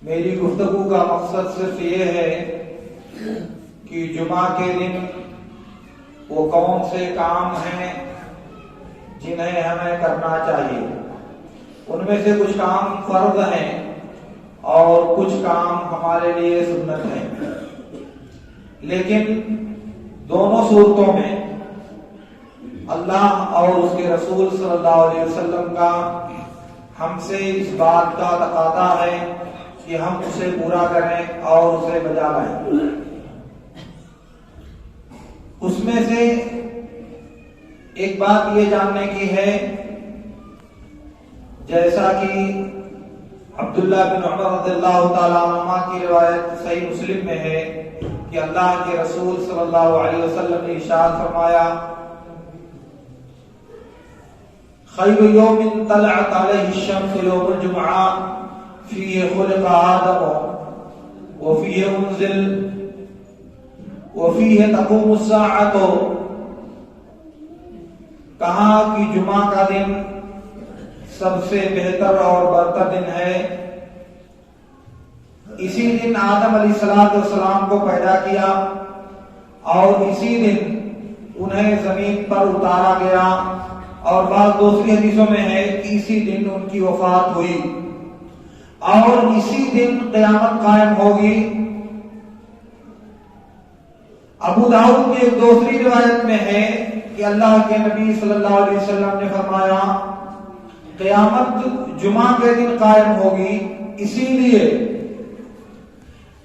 میری گفتگو کا مقصد صرف یہ ہے کہ جمعہ کے دن وہ کون سے کام ہیں جنہیں ہمیں کرنا چاہیے۔ ان میں سے کچھ کام فرض ہیں اور کچھ کام ہمارے لیے سنت ہیں، لیکن دونوں صورتوں میں اللہ اور اس کے رسول صلی اللہ علیہ وسلم کا ہم سے اس بات کا تقاضا ہے کہ ہم اسے پورا کریں اور اسے بجا لائیں۔ اس میں سے ایک بات یہ جاننے کی ہے، جیسا کہ عبداللہ بن عمر رضی اللہ تعالیٰ عنہما کی روایت صحیح مسلم میں ہے کہ اللہ کے رسول صلی اللہ علیہ وسلم نے ارشاد فرمایا، خیر یوم طلعت علیہ الشمس یوم الجمعہ فیہ خلق آدم وفیہ انزل وفیہ تقوم الساعۃ۔ کہا کہ جمعہ کا دن سب سے بہتر اور برتر دن ہے، اسی دن آدم علیہ السلام کو پیدا کیا اور اسی دن انہیں زمین پر اتارا گیا، اور بعض دوسری حدیثوں میں ہے کہ اسی دن ان کی وفات ہوئی اور اسی دن قیامت قائم ہوگی۔ ابو داؤد کی ایک دوسری روایت میں ہے کہ اللہ کے نبی صلی اللہ علیہ وسلم نے فرمایا، قیامت جمعہ کے دن قائم ہوگی، اسی لیے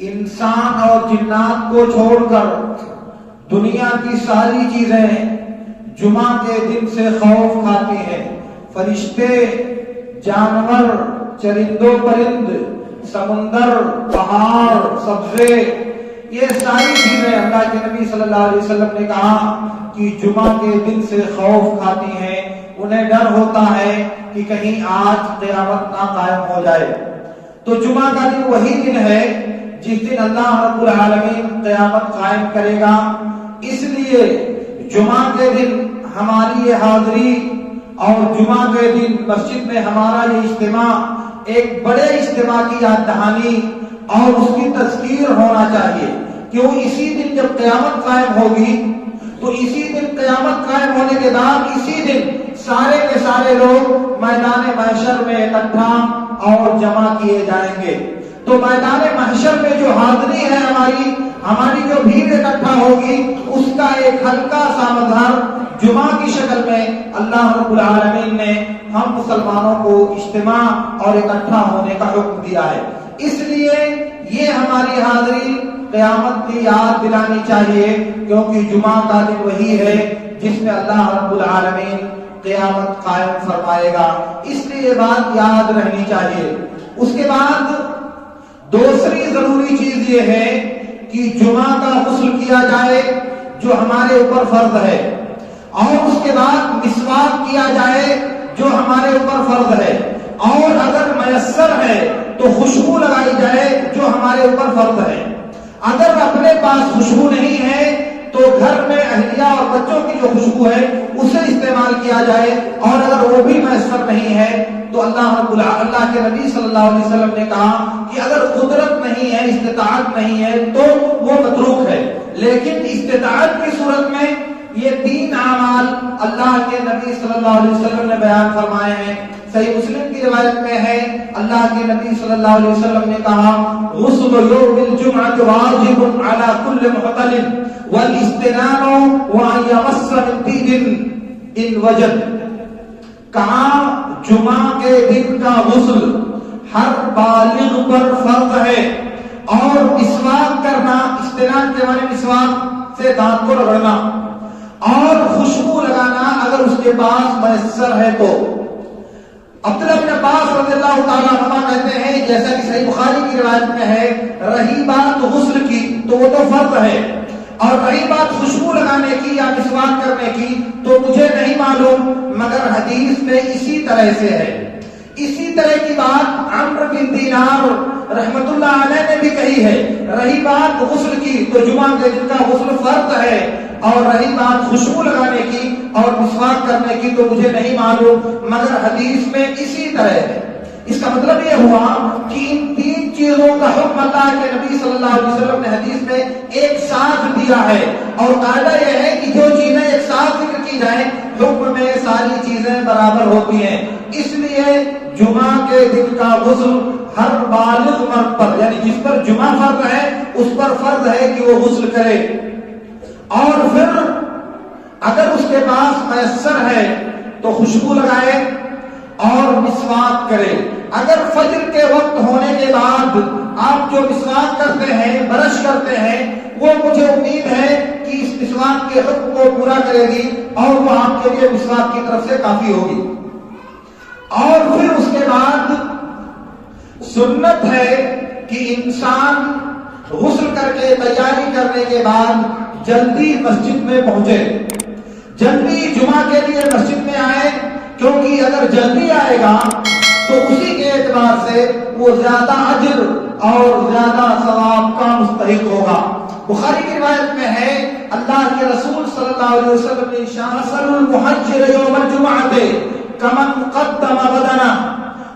انسان اور جنات کو چھوڑ کر دنیا کی ساری چیزیں جمعہ کے دن سے خوف کھاتی ہیں۔ فرشتے، جانور، چرندو پرند، سمندر، پہاڑ، سبزے، یہ ساری چیزیں اللہ کے نبی صلی اللہ علیہ وسلم نے کہا کہ جمعہ کے دن سے خوف کھاتی ہیں، انہیں ڈر ہوتا ہے کہ کہیں آج قیامت نہ قائم ہو جائے۔ تو جمعہ کا دن وہی دن ہے جس دن اللہ رب العالمین قیامت قائم کرے گا، اس لیے جمعہ کے دن ہماری یہ حاضری اور جمعہ کے دن مسجد میں ہمارا یہ اجتماع ایک بڑے اجتماع کی یاد دہانی اور اس کی تذکیر ہونا چاہیے، کیوں اسی دن جب قیامت قائم ہوگی تو اسی دن قیامت قائم ہونے کے بعد اسی دن سارے کے سارے لوگ میدان محشر میں اکٹھا اور جمع کیے جائیں گے۔ تو میدان محشر میں جو حاضری ہے ہماری جو بھیڑ اکٹھا ہوگی، اس کا ایک ہلکا سا مظہر جمعہ کی شکل میں اللہ رب العالمین نے ہم مسلمانوں کو اجتماع اور اکٹھا ہونے کا حکم دیا ہے۔ اس لیے یہ ہماری حاضری قیامت کی یاد دلانی چاہیے، کیونکہ جمعہ کا دن وہی ہے جس میں اللہ رب العالمین قیامت قائم فرمائے گا، اس لیے یہ بات یاد رہنی چاہیے۔ اس کے بعد دوسری ضروری چیز یہ ہے کہ جمعہ کا غسل کیا جائے جو ہمارے اوپر فرض ہے، اور اس کے بعد مسواک کیا جائے جو ہمارے اوپر فرض ہے، اور اگر میسر ہے تو خوشبو لگائی جائے جو ہمارے اوپر فرض ہے۔ اگر اپنے پاس خوشبو نہیں ہے تو گھر میں اہلیہ اور بچوں کی جو خوشبو ہے اسے استعمال کیا جائے، اور اگر وہ بھی میسر نہیں ہے تو اللہ کے نبی صلی اللہ علیہ وسلم نے کہا کہ اگر قدرت نہیں ہے، استطاعت نہیں ہے تو وہ متروک ہے، لیکن استطاعت کی صورت میں یہ تین اعمال اللہ کے نبی صلی اللہ علیہ وسلم نے بیان فرمائے ہیں۔ صحیح مسلم کی روایت میں ہے اللہ کے نبی صلی اللہ علیہ وسلم نے کہا، غسل یوم الجمعۃ واجب علی کل محتلم والاستنان وان یمس من طیب ان وجد۔ کہا جمعہ کے دن کا غسل ہر بالغ پر فرض ہے، اور مسواک کرنا، استنان کے معنی مسواک سے دانت کو رگڑنا، اور خوشبو لگانا اگر اس کے پاس میسر ہے تو۔ عبداللہ بن عباس رضی اللہ تعالیٰ عنہ کہتے ہیں، جیسا کہ صحیح بخاری کی روایت میں ہے، رہی بات غسل کی تو وہ تو فرض ہے، اور رہی بات خوشبو لگانے کی یا مسواک کرنے کی تو مجھے نہیں معلوم، مگر حدیث میں اسی طرح سے ہے۔ اسی طرح کی بات عمرو بن دینار رحمت اللہ علیہ نے بھی کہی ہے، رہی بات غسل کی تو جمعہ کے دن کا غسل فرض ہے، اور رہی بات خوشبو لگانے کی اور مسواک کرنے کی تو مجھے نہیں معلوم، مگر حدیث میں اسی طرح ہے۔ اس کا مطلب یہ ہوا کہ ان تین چیزوں کا حکم اللہ کے نبی صلی اللہ علیہ وسلم نے حدیث میں ایک ساتھ دیا ہے، اور قاعدہ یہ ہے کہ جو چیزیں ایک ساتھ ذکر کی جائیں حکم میں ساری چیزیں برابر ہوتی ہیں۔ اس لیے جمعہ کے دن کا غسل ہر بالغ مرد پر، یعنی جس پر جمعہ فرض ہے اس پر فرض ہے کہ وہ غسل کرے، اور پھر اگر اس کے پاس میسر ہے تو خوشبو لگائے اور مسواک کرے۔ اگر فجر کے وقت ہونے کے بعد آپ جو مسواک کرتے ہیں، برش کرتے ہیں، وہ مجھے امید ہے کہ اس مسواک کے حکم کو پورا کرے گی اور وہ آپ کے لیے مسواک کی طرف سے کافی ہوگی۔ اور پھر اس کے بعد سنت ہے کہ انسان غسل کر کے تیاری کرنے کے بعد جلدی مسجد میں پہنچے، جلدی جمعہ کے لیے مسجد میں آئے، کیونکہ اگر جلدی آئے گا تو اسی کے اعتبار سے وہ زیادہ اجر اور زیادہ ثواب کا مستحق ہوگا۔ بخاری کی روایت میں ہے اللہ کے رسول صلی اللہ علیہ وسلم نے ارشاد مثل المحجر یوم الجمعۃ کمن قدم بدنہ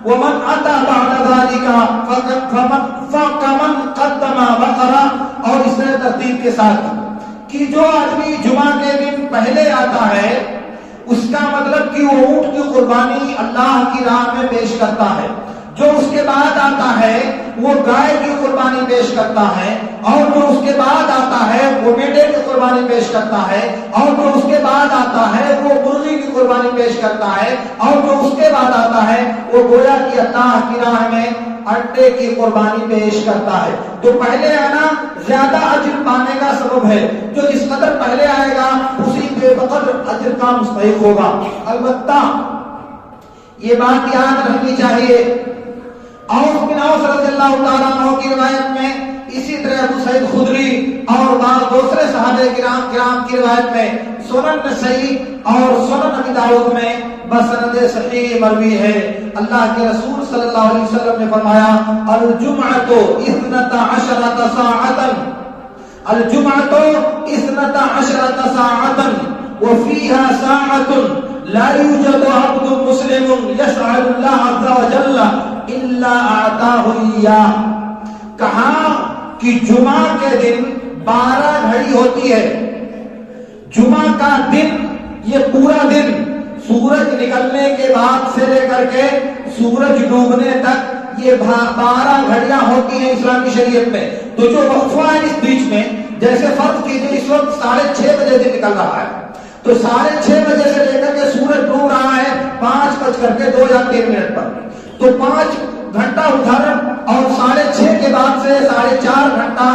ومن اتى بعد ذلك فكمن قدم بقرہ، اور اس طرح ترتیب کے ساتھ کہ جو آدمی جمعہ کے دن پہلے آتا ہے اس کا مطلب کہ وہ اونٹ کی قربانی اللہ کی راہ میں پیش کرتا ہے، جو اس کے بعد آتا ہے وہ گائے کی قربانی پیش کرتا ہے، اور جو اس کے بعد آتا ہے وہ میڈے کی قربانی پیش کرتا ہے، اور جو اس کے بعد آتا ہے وہ مرغی کی قربانی پیش کرتا ہے، اور جو اس کے بعد آتا ہے وہ گویا کہ اللہ کی راہ میں انڈے کی قربانی پیش کرتا ہے۔ تو پہلے آنا زیادہ اجر پانے کا سبب ہے، جو جس قدر پہلے آئے گا اسی بے قدر اجر کا مستحق ہوگا۔ البتہ یہ بات یاد رکھنی چاہیے، عوف بن عوف رضی اللہ تعالیٰ عنہ کی روایت میں، اسی طرح ابو سعید خدری اور بعض دوسرے صحابہ کرام کی روایت میں، سنن نسائی اور سنن ابی داؤد میں بسند صحیح مروی ہے، اللہ کے رسول صلی اللہ علیہ وسلم نے فرمایا الجمعۃ 12 ساعۃ، الجمعۃ 12 ساعۃ وفيها ساعة لا يوجد عبد مسلم يسأل الله عز وجل إلا أعطاه إياه۔ کہا کہ جمعہ کے دن 12 گھڑی ہوتی ہے، جمعہ کا دن یہ پورا دن سورج نکلنے کے بعد سے لے کر کے سورج ڈوبنے تک یہ 12 گھڑیاں ہوتی ہیں اسلام کی شریعت میں۔ تو جو وقفہ ہے اس بیچ میں، جیسے فرض کیجئے اس وقت 6:30 بجے دن نکل رہا ہے، تو 6:30 بجے سے لے کر کے سورج ڈوب رہا ہے 5:02 یا 3 پر، تو 5 گھنٹہ ادھر اور 6:30 کے بعد سے 4.5 گھنٹہ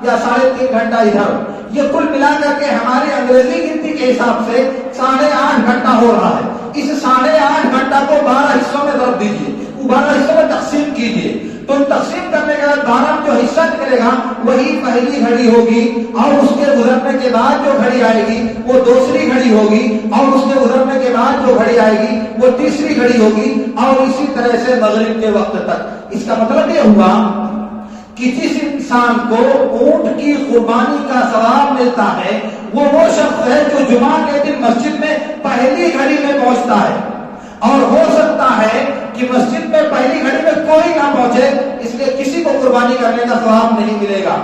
یا 3.5 گھنٹہ ادھر، یہ کل ملا کر کے ہماری انگریزی گنتی کے حساب سے 8.5 گھنٹہ ہو رہا ہے۔ اس 8.5 گھنٹہ کو 12 حصوں میں ضرب دیجیے، 12 حصوں میں تقسیم کیجیے، تو تقسیم کرنے کے بعد 12 میں جو حصہ نکلے گا وہی پہلی گھڑی ہوگی، اور اس کے گزرنے کے بعد جو گھڑی آئے گی وہ دوسری گھڑی ہوگی، اور اس کے گزرنے کے بعد جو گھڑی آئے گی وہ تیسری گھڑی ہوگی، اور اسی طرح سے مغرب کے وقت تک۔ اس کا مطلب یہ ہوا کہ جس انسان کو اونٹ کی قربانی کا ثواب ملتا ہے وہ شخص ہے جو جمعہ کے دن مسجد میں پہلی گھڑی میں پہنچتا ہے، اور ہو سکتا ہے کہ مسجد میں پہلی گھڑی میں کوئی نہ پہنچے، اس لیے کسی کو قربانی کرنے کا ثواب نہیں ملے گا۔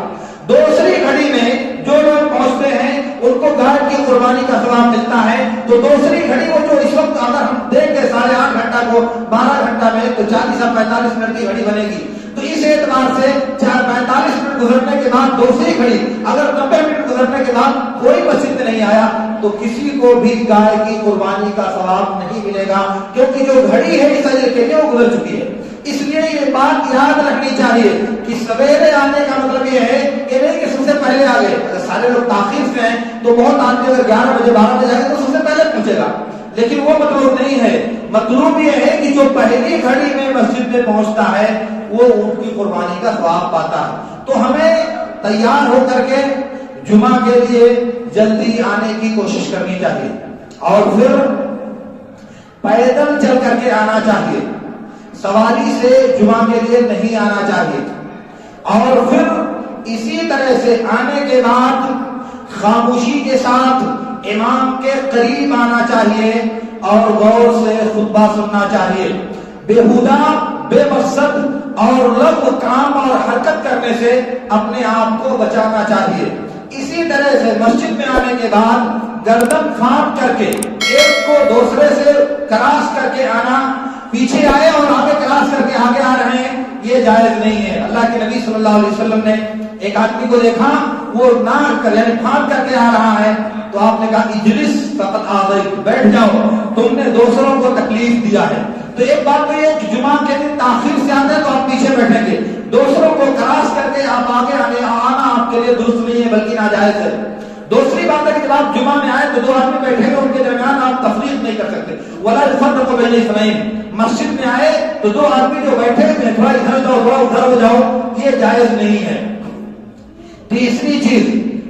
دوسری گھڑی میں جو لوگ پہنچتے ہیں ان کو گائے کی قربانی کا ثواب ملتا ہے، تو دوسری گھڑی کو جو اس وقت اگر ہم دیکھیں 8.5 گھنٹہ کو 12 گھنٹہ میں تو 40 یا 45 منٹ کی گھڑی بنے گی، تو اس اعتبار سے 45 منٹ گزرنے کے بعد دوسری گھڑی، اگر 90 منٹ گزرنے کے بعد کوئی مسجد نہیں آیا تو کسی کو بھی گائے کی قربانی کا ثواب نہیں ملے گا، کیونکہ جو گھڑی ہے اس اجر کے لیے وہ گزر چکی ہے۔ اس لیے یہ بات یاد رکھنی چاہیے کہ سویرے آنے کا مطلب یہ ہے کہ نہیں کہ سب سے پہلے آ گئے، اگر سارے لوگ تاخیر سے ہیں تو بہت آدمی اگر 11 بجے 12 بجے آئے تو سب سے پہلے پہنچے گا، لیکن وہ مطلوب نہیں ہے۔ مطلوب یہ ہے کہ جو پہلی گھڑی میں مسجد میں پہنچتا ہے وہ اونٹ کی قربانی کا ثواب پاتا ہے۔ تو ہمیں تیار ہو کر کے جمعہ کے لیے جلدی آنے کی کوشش کرنی چاہیے، اور پھر پیدل چل کر کے آنا چاہیے، سواری سے جمعہ کے لیے نہیں آنا چاہیے، اور پھر اسی طرح سے آنے کے بعد خاموشی کے ساتھ امام کے قریب آنا چاہیے اور غور سے خطبہ سننا چاہیے۔ بیہودہ بے مقصد اور لغو کام اور حرکت کرنے سے اپنے آپ کو بچانا چاہیے۔ اسی طرح سے مسجد میں آنے کے بعد گردن پھاٹ کر کے ایک کو دوسرے سے کراس کر کے آنا، پیچھے آئے اور آگے کراس کر کے آگے آ رہے ہیں، یہ جائز نہیں ہے۔ اللہ کے نبی صلی اللہ علیہ وسلم نے ایک آدمی کو دیکھا، وہ ناک کر یعنی پھاٹ کر کے آ رہا ہے، تو آپ نے کہا اجلس فقط آغیت، بیٹھ جاؤ، تم نے دوسروں کو تکلیف دیا ہے۔ تو ایک بات تو یہ کہ جمعہ کے دن تاخیر سے آتے ہیں تو آپ پیچھے بیٹھیں گے، دوسروں کو کراس کر کے آپ آگے آنا آپ کے لیے درست نہیں ہے بلکہ ناجائز ہے۔ دوسری بات ہے کہ جب آپ جمعہ میں آئے تو دو آدمی بیٹھے ہیں، ان کے درمیان آپ تفریق نہیں کر سکتے۔ ولا يفرق بين اثنين، مسجد میں آئے تو دو آدمی جو بیٹھے ہیں تھوڑا ادھر جاؤ تھوڑا ادھر ہو جاؤ، یہ جائز نہیں ہے۔ تیسری چیز،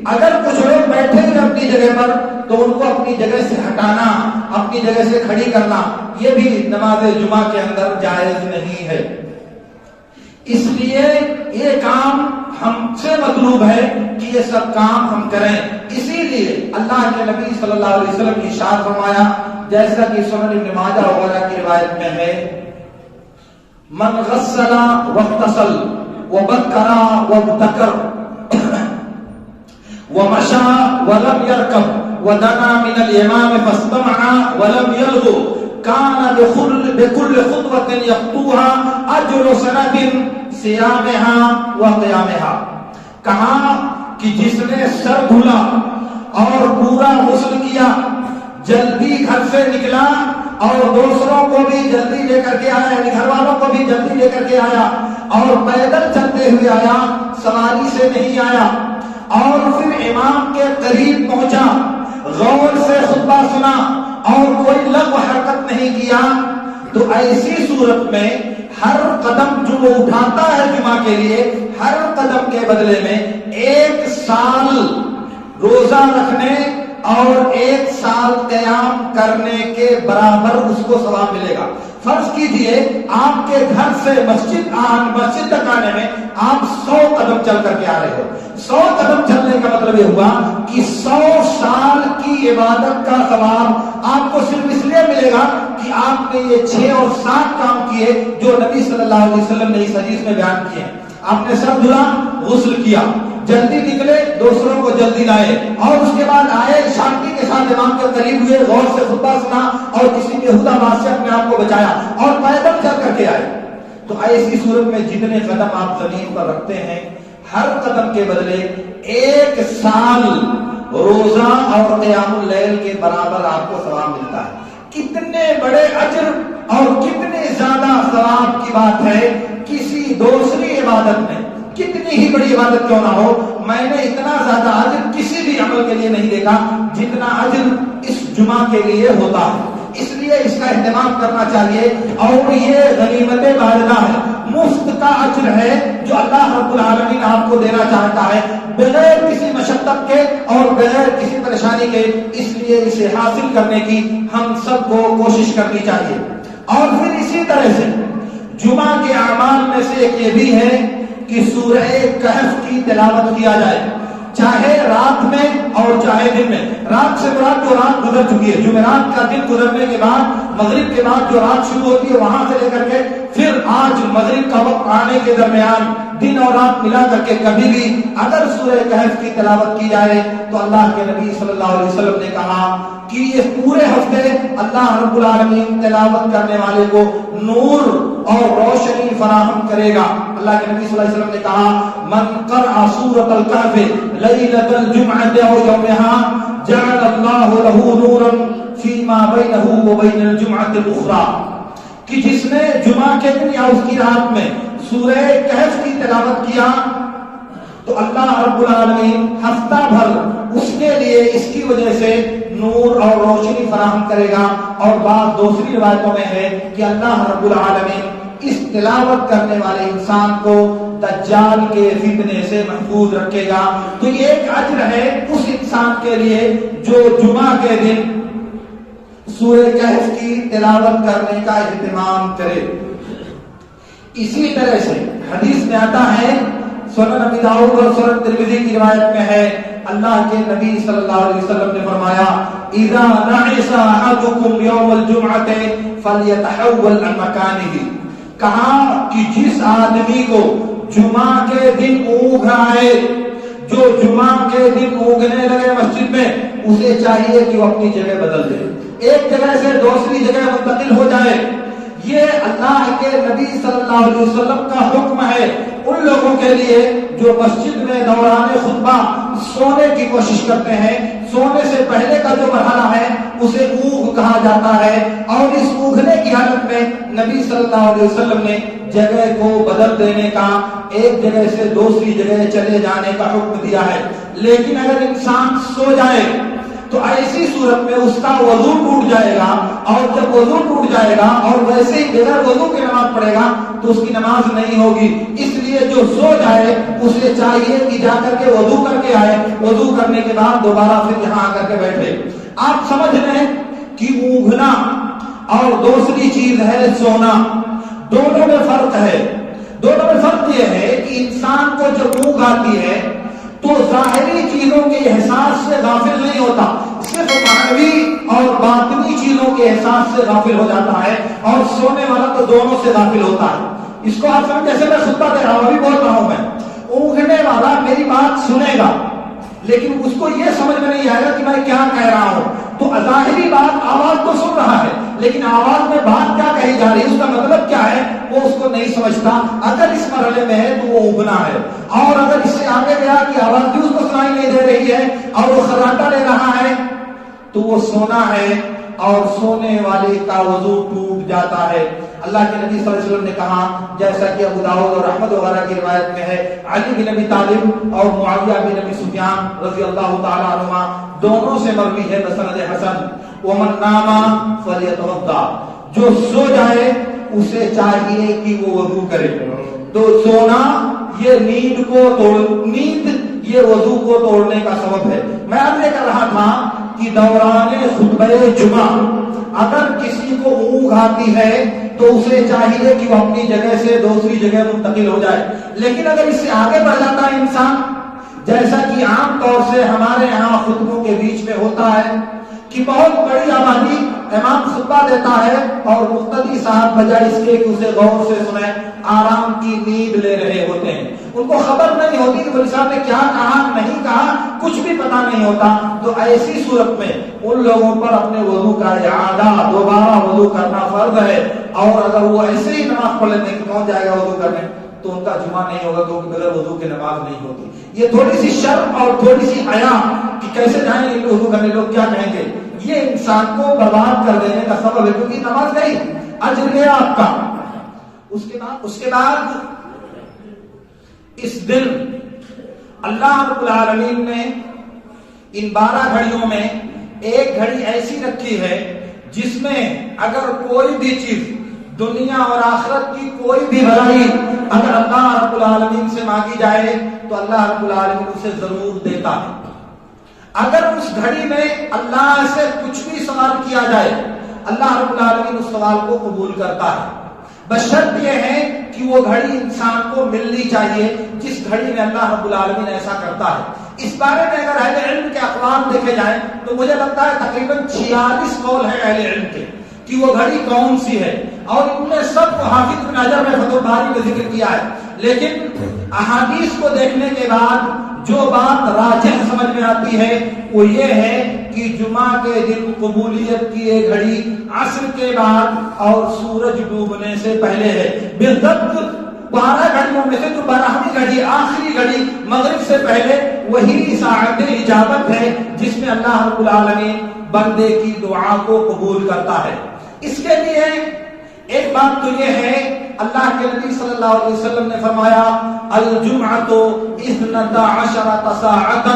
اگر کچھ لوگ بیٹھے ہیں اپنی جگہ پر تو ان کو اپنی جگہ سے ہٹانا، اپنی جگہ سے کھڑی کرنا، یہ بھی نماز جمعہ کے اندر جائز نہیں ہے۔ اس لیے یہ کام ہم سے مطلوب ہے کہ یہ سب کام ہم کریں۔ اسی لیے اللہ کے نبی صلی اللہ علیہ وسلم نے ارشاد فرمایا، جیسا کہ سنن ابن ماجہ وغیرہ کی روایت میں ہے، من غسل واغتسل وبکر وابتکر ومشى ولم يركب ودنا من الامام فاستمع ولم يلغو كان بكل خطوة يخطوها اجر سنة صيامها وقيامها۔ کہا کہ جس نے سر دھلا اور پورا غسل کیا، جلدی گھر سے نکلا اور دوسروں کو بھی جلدی لے کر کے آیا، یعنی گھر والوں کو بھی جلدی لے کر کے آیا، اور پیدل چلتے ہوئے آیا، سواری سے نہیں آیا، اور پھر امام کے قریب پہنچا، غور سے خطبہ سنا اور کوئی لغو حرکت نہیں کیا، تو ایسی صورت میں ہر قدم جو وہ اٹھاتا ہے جمعہ کے لیے، ہر قدم کے بدلے میں 1 سال روزہ رکھنے اور 1 سال قیام کرنے کے برابر اس کو ثواب ملے گا۔ فرض کیجئے آپ کے گھر سے مسجد تک آنے میں آپ 100 قدم چل کر کے آ رہے ہو، 100 قدم چلنے کا مطلب یہ ہوا کہ 100 سال کی عبادت کا ثواب آپ کو صرف اس لیے ملے گا کہ آپ نے یہ 6 اور 7 کام کیے جو نبی صلی اللہ علیہ وسلم نے اس حدیث میں بیان کیے ہیں۔ آپ نے سر دھلا، غسل کیا، جلدی نکلے، دوسروں کو جلدی لائے، اور اس کے بعد آئے، شانتی کے ساتھ امام کے قریب ہوئے، غور سے خطبہ سنا اور کسی بیہودہ بات سے اپنے آپ کو بچایا اور پیدل چل کر کے آئے۔ تو ایسی صورت میں جتنے قدم آپ زمین پر رکھتے ہیں، ہر قدم کے بدلے 1 سال روزہ اور قیام اللیل کے برابر آپ کو ثواب ملتا ہے۔ کتنے بڑے اجر اور کتنے زیادہ ثواب کی بات ہے۔ کسی دوسری عبادت میں کتنی ہی بڑی عبادت کیوں نہ ہو، میں نے اتنا زیادہ اجر کسی بھی عمل کے لیے نہیں دیکھا جتنا اجر اس جمعہ کے لیے ہوتا ہے۔ اس لیے اس کا اہتمام کرنا چاہیے، اور یہ غنیمت بارگاہ ہے، مفت کا اجر ہے جو اللہ رب العالمین آپ کو دینا چاہتا ہے بغیر کسی مشقت کے اور بغیر کسی پریشانی کے۔ اس لیے اسے حاصل کرنے کی ہم سب کو کوشش کرنی چاہیے۔ اور پھر اسی طرح سے جمعہ کے اعمال میں سے ایک یہ بھی ہے کہ سورہ کہف کی تلاوت کیا جائے، چاہے رات میں اور چاہے دن میں۔ رات سے مراد جو رات گزر چکی ہے، جمعرات کا دن گزرنے کے بعد مغرب کے بعد جو رات شروع ہوتی ہے وہاں سے لے کر کے پھر آج مغرب کا وقت آنے کے درمیان دن اور رات ملا کر کے کبھی بھی اگر سورہ کہف کی تلاوت کی جائے تو اللہ کے نبی صلی اللہ علیہ وسلم نے کہا کہ اس پورے ہفتے اللہ رب العالمین تلاوت کرنے والے کو نور اور روشنی فراہم کرے گا۔ اللہ کے نبی صلی اللہ علیہ وسلم نے کہا من قرأ سورۃ الکہف لیلۃ الجمعۃ او یومها جعل اللہ له نورا فیما بینہ وبین الجمعۃ الاخرى، کہ جس نے جمعہ کے دن یا اس کی رات میں سورہ کہف کی تلاوت کیا تو اللہ رب العالمین ہفتہ بھر اس کے لیے اس کی وجہ سے نور اور روشنی فراہم کرے گا۔ اور بعض دوسری روایتوں میں ہے کہ اللہ رب العالمین اس تلاوت کرنے والے انسان کو دجال کے فتنے سے محفوظ رکھے گا۔ تو یہ ایک اجر ہے اس انسان کے لیے جو جمعہ کے دن سورہ کہف کی تلاوت کرنے کا اہتمام کرے۔ اسی طرح سے حدیث میں آتا ہے، سنن ابی داؤد اور سنن ترمذی کی روایت میں ہے، اللہ کے نبی صلی اللہ علیہ وسلم نے فرمایا اذا نعس احدكم يوم الجمعة فليتحول عن مكانه، کہا کہ جس آدمی کو جمعہ کے دن اونگ آئے، جو جمعہ کے دن اونگنے لگے مسجد میں، اسے چاہیے کہ وہ اپنی جگہ بدل دے، ایک جگہ سے دوسری جگہ منتقل ہو جائے۔ یہ اللہ کے نبی صلی اللہ علیہ وسلم کا حکم ہے ان لوگوں کے لیے جو مسجد میں دوران خطبہ سونے کی کوشش کرتے ہیں۔ سونے سے پہلے کا جو مرحلہ ہے اسے اونگ کہا جاتا ہے، اور اس اونگنے کی حالت میں نبی صلی اللہ علیہ وسلم نے جگہ کو بدل دینے کا، ایک جگہ سے دوسری جگہ چلے جانے کا حکم دیا ہے۔ لیکن اگر انسان سو جائے تو ایسی صورت میں اس کا وضو ٹوٹ جائے گا، اور جب وضو ٹوٹ جائے گا اور ویسے ہی بغیر وضو کے نماز پڑھے گا تو اس کی نماز نہیں ہوگی۔ اس لیے جو سو جائے اسے چاہیے کہ جا کر کے وضو کر کے آئے، وضو کرنے کے بعد دوبارہ پھر یہاں آ کر کے بیٹھے۔ آپ سمجھ لیں کہ اونگنا اور دوسری چیز ہے سونا، دونوں میں فرق ہے۔ دونوں میں فرق یہ ہے کہ انسان کو جب اونگ آتی ہے تو ظاہری چیزوں کے احساس سے غافل نہیں ہوتا، صرف معنوی اور باطنی چیزوں کے احساس سے غافل ہو جاتا ہے، اور سونے والا تو دونوں سے غافل ہوتا ہے۔ اس کو آپ سمجھ، جیسے میں خطبہ دے رہا ہوں، ابھی بول رہا ہوں، میں اونگنے والا میری بات سنے گا لیکن اس کو یہ سمجھ میں نہیں آئے گا کہ میں کیا کہہ رہا ہوں۔ تو ظاہری بات آواز تو سن رہا ہے لیکن آواز میں بات کیا کہی جا رہی ہے، اس کا مطلب کیا ہے، وہ اس کو نہیں سمجھتا۔ اگر اس مرحلے میں ہے تو وہ اونگنا ہے، اور اگر اس سے آگے گیا کہ آواز بھی اس کو سنائی نہیں دے رہی ہے اور وہ خراٹا لے رہا ہے تو وہ سونا ہے، اور سونے والے کا وضو ٹوٹ جاتا ہے۔ اللہ کے نبی صلی اللہ علیہ وسلم نے کہا، جیسا کہ ابو داؤد اور احمد وغیرہ کی روایت میں ہے، علی بن ابی طالب اور معاویہ بن ابی سفیان رضی اللہ تعالی عنہما دونوں سے مروی ہے بسند حسن، ومن نام فلیتوضا، جو سو جائے اسے چاہیے کہ وہ وضو کرے۔ تو سونا یہ نیند یہ وضو کو توڑنے کا سبب ہے۔ میں عرض کر رہا تھا کہ دوران خطبہ جمعہ اگر کسی کو اونگ آتی ہے تو اسے چاہیے کہ وہ اپنی جگہ سے دوسری جگہ منتقل ہو جائے، لیکن اگر اس سے آگے بڑھ جاتا ہے انسان، جیسا کہ عام طور سے ہمارے یہاں خطبوں کے بیچ میں ہوتا ہے کہ بہت بڑی آبادی امام خطبہ دیتا ہے اور مقتدی صاحب بجائے اس کے کہ اسے غور سے سنیں آرام کی نیند لے رہے ہوتے ہیں، ان کو خبر نہیں ہوتی کہ مولوی صاحب نے کیا کہا نہیں کہا، کچھ بھی پتا نہیں ہوتا۔ تو ایسی صورت میں ان لوگوں پر اپنے وضو کا اعادہ، دوبارہ وضو کرنا فرض ہے، اور اگر وہ ایسے ہی نماز پڑھ لیتے ہیں کہ کون جائے گا وضو کرنے، تو ان کا جمعہ نہیں ہوگا، کیونکہ بغیر وضو کے نماز نہیں ہوتی۔ یہ تھوڑی سی شرم اور تھوڑی سی حیا کہ کیسے جائیں گے وضو کرنے، لوگ کیا کہیں گے، یہ انسان کو برباد کر دینے کا سبب ہے، کیونکہ نماز گئی، اجر گیا آپ کا۔ اس کے بعد اس دن اللہ رب العالمین نے ان 12 گھڑیوں میں ایک گھڑی ایسی رکھی ہے جس میں اگر کوئی بھی چیز دنیا اور آخرت کی کوئی بھی بھلائی اگر اللہ رب العالمین سے مانگی جائے تو اللہ رب العالمین اسے ضرور دیتا ہے۔ اگر اس گھڑی میں اللہ سے کچھ بھی سوال کیا جائے اللہ رب العالمین اس سوال کو قبول کرتا ہے، بشرط یہ ہے کہ وہ گھڑی انسان کو ملنی چاہیے جس گھڑی میں اللہ رب العالمین ایسا کرتا ہے۔ اس بارے میں اگر اہل علم کے اقوال دیکھے جائیں تو مجھے لگتا ہے تقریباً 46 قول ہیں اہل علم کے کہ وہ گھڑی کون سی ہے، اور ان نے سب کو حافظ بن حجر میں فتح الباری میں ذکر کیا ہے، لیکن احادیث کو دیکھنے کے بعد جو بات راجح سمجھ میں آتی ہے وہ یہ ہے کہ جمعہ کے دن قبولیت کی یہ گھڑی عصر کے بعد اور سورج ڈوبنے سے پہلے ہے۔ بالضبط 12 گھڑیوں میں سے جو 12ویں گھڑی آخری گھڑی مغرب سے پہلے وہی ساعت اجابت ہے جس میں اللہ رب العالمین بندے کی دعا کو قبول کرتا ہے۔ اس کے لیے ایک بات تو یہ ہے، اللہ کے نبی صلی اللہ علیہ وسلم نے فرمایا الجمعۃ 12 ساعۃ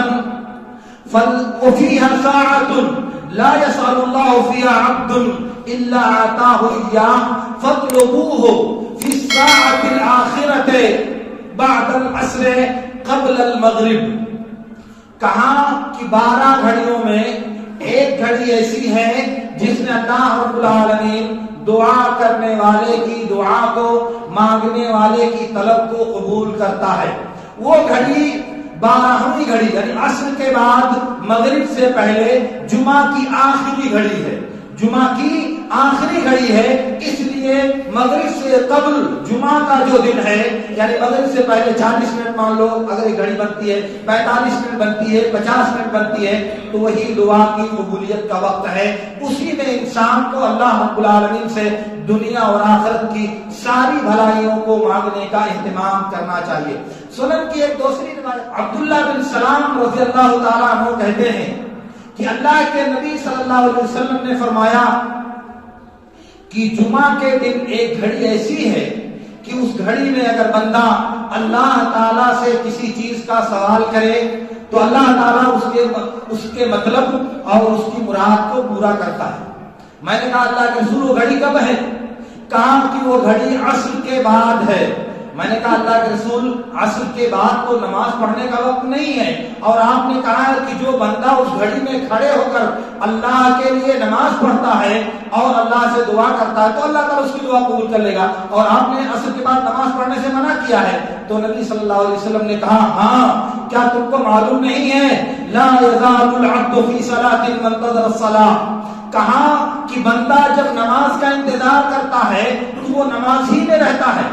وفيها ساعة لا يسأل الله فيها عبد إلا أعطاه إياه فاطلبوه في الساعة الآخرة بعد العصر قبل المغرب۔ کہا کہ 12 گھڑیوں میں ایک گھڑی ایسی ہے جس میں اللہ رب العالمین دعا کرنے والے کی دعا کو، مانگنے والے کی طلب کو قبول کرتا ہے۔ وہ گھڑی 12ویں گھڑی یعنی عصر کے بعد مغرب سے پہلے جمعہ کی آخری گھڑی ہے، جمعہ کی آخری گھڑی ہے، اس لیے مغرب سے قبل جمعہ کا جو دن ہے، یعنی مغرب سے پہلے 40 منٹ مان لو، اگر یہ گھڑی بنتی ہے 45 منٹ بنتی ہے، 50 منٹ بنتی ہے، تو وہی دعا کی قبولیت کا وقت ہے۔ اسی میں انسان کو اللہ رب العالمین سے دنیا اور آخرت کی ساری بھلائیوں کو مانگنے کا اہتمام کرنا چاہیے۔ سنن کی ایک دوسری روایت، عبداللہ بن سلام رضی اللہ تعالیٰ عنہ کہتے ہیں کہ اللہ کے نبی صلی اللہ علیہ وسلم نے فرمایا کہ جمعہ کے دن ایک گھڑی ایسی ہے کہ اس گھڑی میں اگر بندہ اللہ تعالیٰ سے کسی چیز کا سوال کرے تو اللہ تعالیٰ اس کے مطلب اور اس کی مراد کو پورا کرتا ہے۔ میں نے کہا اللہ کے رسول وہ گھڑی کب ہے؟ کہا کہ وہ گھڑی عصر کے بعد ہے۔ میں نے کہا اللہ کے رسول عصر کے بعد تو نماز پڑھنے کا وقت نہیں ہے، اور آپ نے کہا ہے کہ جو بندہ اس گھڑی میں کھڑے ہو کر اللہ کے لیے نماز پڑھتا ہے اور اللہ سے دعا کرتا ہے تو اللہ تعالیٰ اس کی دعا قبول کر لے گا، اور آپ نے عصر کے بعد نماز پڑھنے سے منع کیا ہے۔ تو نبی صلی اللہ علیہ وسلم نے کہا ہاں کیا تم کو معلوم نہیں ہے لا یزال العبد فی صلاۃ منتظر الصلاۃ، کہا کہ بندہ جب نماز کا انتظار کرتا ہے تو وہ نماز ہی میں رہتا ہے۔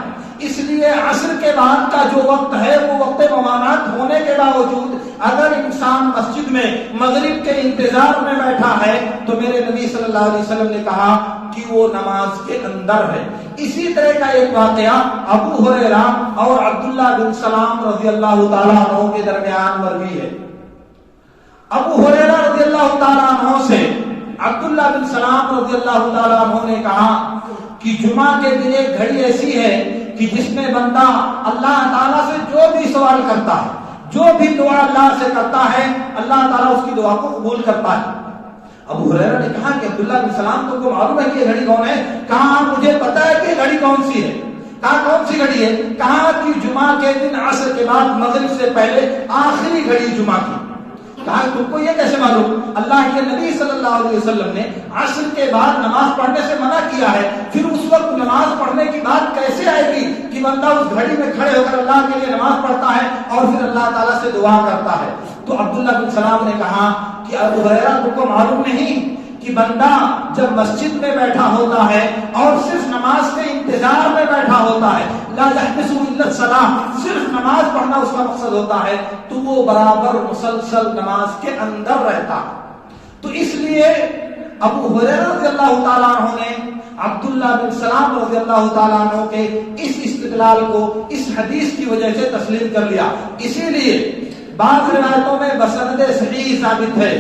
اس لیے عصر کے بعد کا جو وقت ہے وہ وقت ممانعت ہونے کے باوجود اگر انسان مسجد میں مغرب کے انتظار میں بیٹھا ہے تو میرے نبی صلی اللہ علیہ وسلم نے کہا کہ وہ نماز کے اندر ہے۔ اسی طرح کا ایک واقعہ ابو ہریرہ اور عبداللہ بن سلام رضی اللہ تعالیٰ عنہ کے درمیان مروی ہے۔ ابو ہریرہ رضی اللہ تعالیٰ عنہ سے عبداللہ بن سلام رضی اللہ تعالیٰ عنہ نے کہا کہ جمعہ کے دن ایک گھڑی ایسی ہے کہ جس میں بندہ اللہ تعالیٰ سے جو بھی سوال کرتا ہے، جو بھی دعا اللہ سے کرتا ہے، اللہ تعالیٰ اس کی دعا کو قبول کرتا ہے۔ ابو ہریرہ نے کہا کہ عبداللہ بن سلام تم کو معلوم ہے کہ یہ گھڑی کون ہے؟ کہا مجھے پتا ہے کہ یہ گھڑی کون سی ہے۔ کہا کون سی گھڑی ہے؟ کہا کہ جمعہ کے دن عصر کے بعد مغرب سے پہلے آخری گھڑی جمعہ کی۔ کہا تم کو یہ کیسے معلوم؟ اللہ کے نبی صلی اللہ علیہ وسلم نے عصر کے بعد نماز پڑھنے سے منع کیا ہے، پھر اس وقت نماز پڑھنے کی بات کیسے آئے گی کہ بندہ اس گھڑی میں کھڑے ہو کر اللہ کے لیے نماز پڑھتا ہے اور پھر اللہ تعالیٰ سے دعا کرتا ہے؟ تو عبداللہ بن سلام نے کہا کہ ابو ہریرہ تم کو معلوم نہیں کہ بندہ جب مسجد میں بیٹھا ہوتا ہے اور صرف نماز کے انتظار میں بیٹھا ہوتا ہے، لا يحبسه الا الصلاۃ، صرف نماز پڑھنا اس کا مقصد ہوتا ہے، تو وہ برابر مسلسل نماز کے اندر رہتا ہے۔ تو اس لیے ابو ہریرہ رضی اللہ تعالیٰ عنہ نے عبداللہ بن سلام رضی اللہ تعالیٰ عنہ کے اس استدلال کو اس حدیث کی وجہ سے تسلیم کر لیا۔ اسی لیے بعض روایتوں میں بسند صحیح ثابت ہے،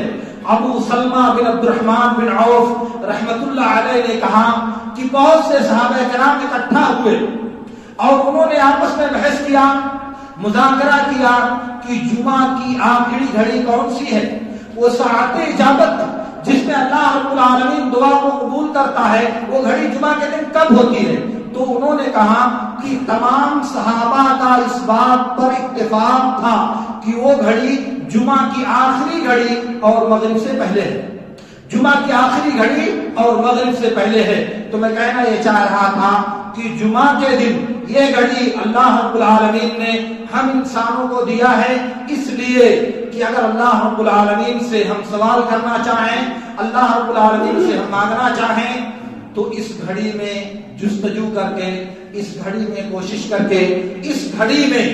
ابو سلمہ بن عبد الرحمن بن عوف رحمت اللہ علیہ نے کہا کہ بہت سے صحابہ کرام اکٹھا ہوئے اور انہوں نے آپس میں بحث کیا، مذاکرہ کیا کہ جمعہ کی آخری گھڑی کون سی ہے، وہ ساعت اجابت جس میں اللہ رب العالمین دعا کو قبول کرتا ہے، وہ گھڑی جمعہ کے دن کب ہوتی ہے؟ تو انہوں نے کہا کہ تمام صحابہ کا اس بات پر اتفاق تھا کہ وہ گھڑی جمعہ کی آخری گھڑی اور مغرب سے پہلے ہے، جمعہ کی آخری گھڑی اور مغرب سے پہلے ہے۔ تو میں کہنا یہ چاہ رہا تھا کہ جمعہ کے دن یہ گھڑی اللہ رب العالمین نے ہم انسانوں کو دیا ہے اس لیے کہ اگر اللہ رب العالمین سے ہم سوال کرنا چاہیں، اللہ رب العالمین سے ہم مانگنا چاہیں تو اس گھڑی میں جستجو کر کے، اس گھڑی میں کوشش کر کے، اس گھڑی میں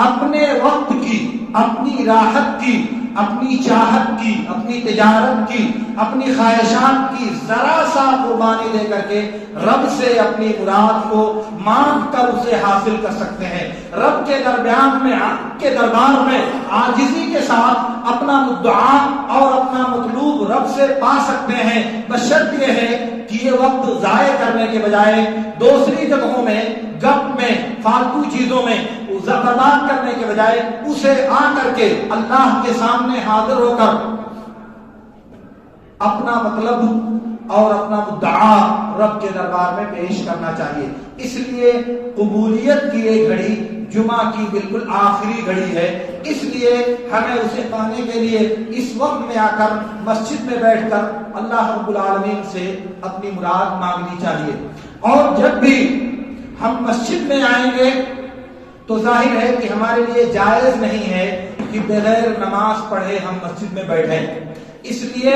اپنے وقت کی، اپنی راحت کی، اپنی چاہت کی، اپنی تجارت کی، اپنی خواہشات کی ذرا سا قربانی دے کر کے رب سے اپنی مراد کو مانگ کر اسے حاصل کر سکتے ہیں۔ رب کے درمیان میں، کے دربار میں عاجزی کے ساتھ اپنا مدعا اور اپنا مطلوب رب سے پا سکتے ہیں، بشرط یہ ہے کہ یہ وقت ضائع کرنے کے بجائے دوسری جگہوں میں، گپ میں، فالتو چیزوں میں برباد کرنے کے بجائے اسے آ کر کے اللہ کے سامنے حاضر ہو کر اپنا مطلب اور اپنا مدعا رب کے دربار میں پیش کرنا چاہیے۔ اس لیے قبولیت کی یہ گھڑی جمعہ کی بالکل آخری گھڑی ہے، اس لیے ہمیں اسے پانے کے لیے اس وقت میں آ کر مسجد میں بیٹھ کر اللہ رب العالمین سے اپنی مراد مانگنی چاہیے۔ اور جب بھی ہم مسجد میں آئیں گے تو ظاہر ہے کہ ہمارے لیے جائز نہیں ہے کہ بغیر نماز پڑھے ہم مسجد میں بیٹھیں۔ اس لیے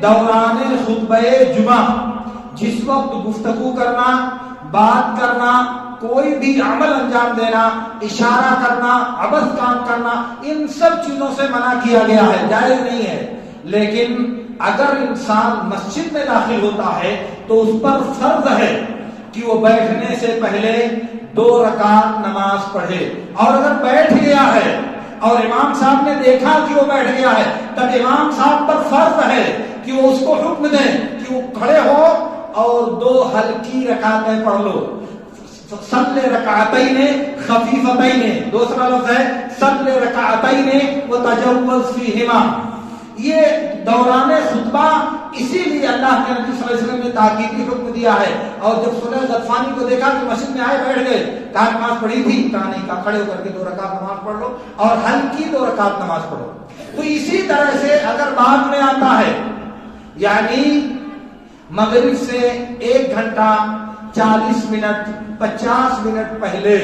دوران خطبہ جمعہ جس وقت گفتگو کرنا، بات کرنا، کوئی بھی عمل انجام دینا، اشارہ کرنا، عبث کام کرنا، ان سب چیزوں سے منع کیا گیا ہے، جائز نہیں ہے۔ لیکن اگر انسان مسجد میں داخل ہوتا ہے تو اس پر فرض ہے کہ وہ بیٹھنے سے پہلے 2 رکعت نماز پڑھے، اور اگر بیٹھ گیا ہے اور امام صاحب نے دیکھا کہ وہ بیٹھ گیا ہے تب امام صاحب پر فرض ہے کہ وہ اس کو حکم دیں کہ وہ کھڑے ہو اور 2 ہلکی رکعتیں پڑھ لو، صلی رکعتین خفیفتین، دوسرا لفظ ہے صلی رکعتین وتجوز فیہما۔ یہ دوران خطبہ اسی لیے اللہ کے نبی صلی اللہ علیہ وسلم نے تاکیدی حکم دیا ہے۔ اور جب سلیح غطفانی کو دیکھا کہ مسجد میں آئے بیٹھ گئے، کہا نماز پڑھی تھی؟ کہا نہیں، کہا کھڑے ہو کر کے 2 رکعت نماز پڑھ لو اور ہلکی 2 رکعت نماز پڑھو۔ تو اسی طرح سے اگر بعد میں آتا ہے، یعنی مغرب سے 1 گھنٹہ 40 منٹ 50 منٹ پہلے،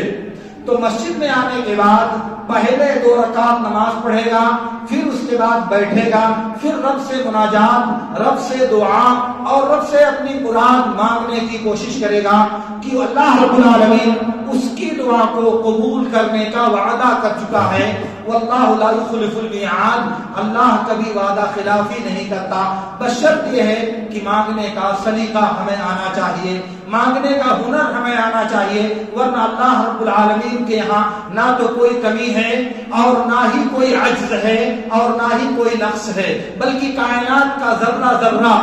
تو مسجد میں آنے کے بعد پہلے 2 رکعت نماز پڑھے گا، پھر اس کے بعد بیٹھے گا، پھر رب سے مناجات، رب سے دعا اور رب سے اپنی مراد مانگنے کی کوشش کرے گا کہ اللہ رب العالمین اس کی دعا کو قبول کرنے کا وعدہ کر چکا ہے۔ واللہ لا یخلف المیعاد، اللہ کبھی وعدہ خلافی نہیں کرتا، بس شرط یہ ہے کہ مانگنے کا سلیقہ ہمیں آنا چاہیے، مانگنے کا ہنر ہمیں آنا چاہیے، ورنہ اللہ رب العالمین کے یہاں نہ تو کوئی کمی ہے اور نہ ہی کوئی عجز ہے اور نہ ہی کوئی نقص ہے، بلکہ کائنات کا ذرہ ذرہ،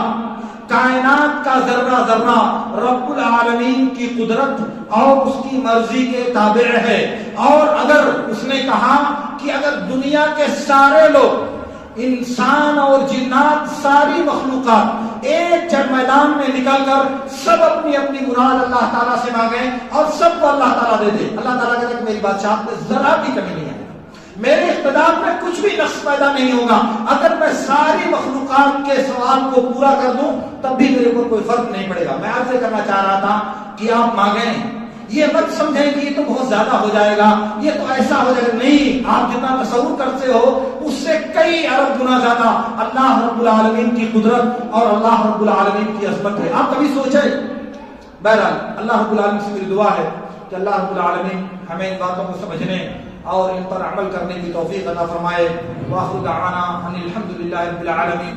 کائنات کا ذرہ ذرہ رب العالمین کی قدرت اور اس کی مرضی کے تابع ہے۔ اور اگر اس نے کہا کہ اگر دنیا کے سارے لوگ، انسان اور جنات، ساری مخلوقات ایک جنگ میدان میں نکل کر سب اپنی اپنی مراد اللہ تعالیٰ سے مانگیں اور سب کو اللہ تعالیٰ دے دے، اللہ تعالیٰ کہتے ہیں کہ میری بادشاہ میں ذرا بھی کمی نہیں ہے، میرے اقتدار میں کچھ بھی نقص پیدا نہیں ہوگا، اگر میں ساری مخلوقات کے سوال کو پورا کر دوں تب بھی میرے اوپر کوئی فرق نہیں پڑے گا۔ میں آپ سے کرنا چاہ رہا تھا کہ آپ مانگیں، یہ مت سمجھیں کہ یہ تو بہت زیادہ ہو جائے گا، یہ تو ایسا ہو جائے گا، نہیں، آپ جتنا تصور کرتے ہو اس سے کئی ارب گنا زیادہ اللہ رب العالمین کی قدرت اور اللہ رب العالمین کی عظمت ہے۔ آپ کبھی سوچیں؟ بہرحال اللہ رب العالمین سے میری دعا ہے کہ اللہ رب العالمین ہمیں ان باتوں کو سمجھنے اور ان پر عمل کرنے کی توفیق عطا فرمائے۔ وآخر دعوانا ان الحمد للہ رب العالمین۔